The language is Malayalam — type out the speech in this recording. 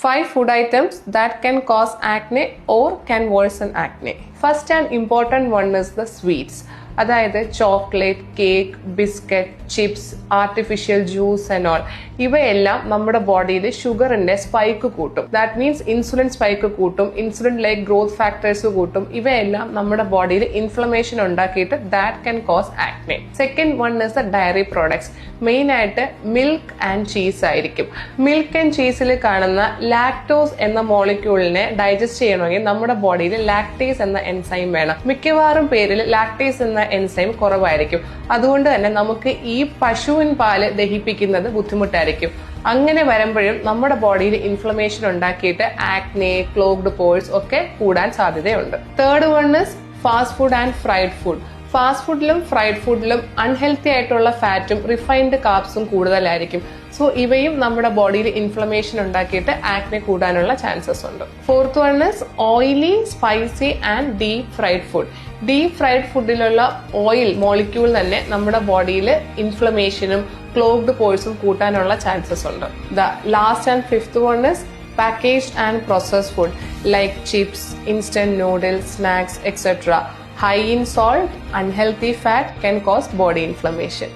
5 food items that can cause acne or can worsen acne. First and important one is the sweets. അതായത് chocolate, cake, biscuit, chips, artificial juice and all, ഇവയെല്ലാം നമ്മുടെ ബോഡിയിൽ ഷുഗറിന്റെ സ്പൈക്ക് കൂട്ടും. ദാറ്റ് മീൻസ് ഇൻസുലിൻ സ്പൈക്ക് കൂട്ടും, ഇൻസുലിൻ ലൈക്ക് ഗ്രോത്ത് ഫാക്ടേഴ്സ് കൂട്ടും. ഇവയെല്ലാം നമ്മുടെ ബോഡിയിൽ ഇൻഫ്ലമേഷൻ ഉണ്ടാക്കിയിട്ട് that can cos acne. Second one is the diary products. Main ആയിട്ട് മിൽക്ക് ആൻഡ് ചീസ് ആയിരിക്കും. മിൽക്ക് ആൻഡ് ചീസിൽ കാണുന്ന ലാക്ടോസ് എന്ന മോളിക്യൂളിനെ ഡൈജസ്റ്റ് ചെയ്യണമെങ്കിൽ നമ്മുടെ ബോഡിയിൽ ലാക്ടേസ് എന്ന എൻസൈം വേണം. മിക്കവാറും പേരിൽ ലാക്ടേസ് എന്ന എൻസൈം കുറവായിരിക്കും. അതുകൊണ്ട് തന്നെ നമുക്ക് ഈ പശുവിൻ പാല് ദഹിപ്പിക്കുന്നത് ബുദ്ധിമുട്ടായിരിക്കും. അങ്ങനെ വരുമ്പോഴും നമ്മുടെ ബോഡിയിൽ ഇൻഫ്ലമേഷൻ ഉണ്ടാക്കിയിട്ട് ആക്നെ, ക്ലോഗ്ഡ് പോഴ്സ് ഒക്കെ കൂടാൻ സാധ്യതയുണ്ട്. Third one is fast food and fried food. Fast ഫുഡിലും ഫ്രൈഡ് ഫുഡിലും അൺഹെൽത്തി ആയിട്ടുള്ള ഫാറ്റും റിഫൈൻഡ് കാർബ്സും കൂടുതലായിരിക്കും. സോ ഇവയും നമ്മുടെ ബോഡിയിൽ ഇൻഫ്ലമേഷൻ ഉണ്ടാക്കിയിട്ട് ആക്നെ കൂടാനുള്ള ചാൻസസ് ഉണ്ട്. Fourth one is oily, spicy and deep fried food. Deep fried ഫുഡിലുള്ള ഓയിൽ മോളിക്യൂൾ തന്നെ നമ്മുടെ ബോഡിയിൽ ഇൻഫ്ലമേഷനും ക്ലോഗ്ഡ് പോഴ്സും കൂട്ടാനുള്ള ചാൻസസ് ഉണ്ട്. The last and fifth one is packaged and processed food like chips, instant noodles, snacks, etc. High in salt, unhealthy fat can cause body inflammation.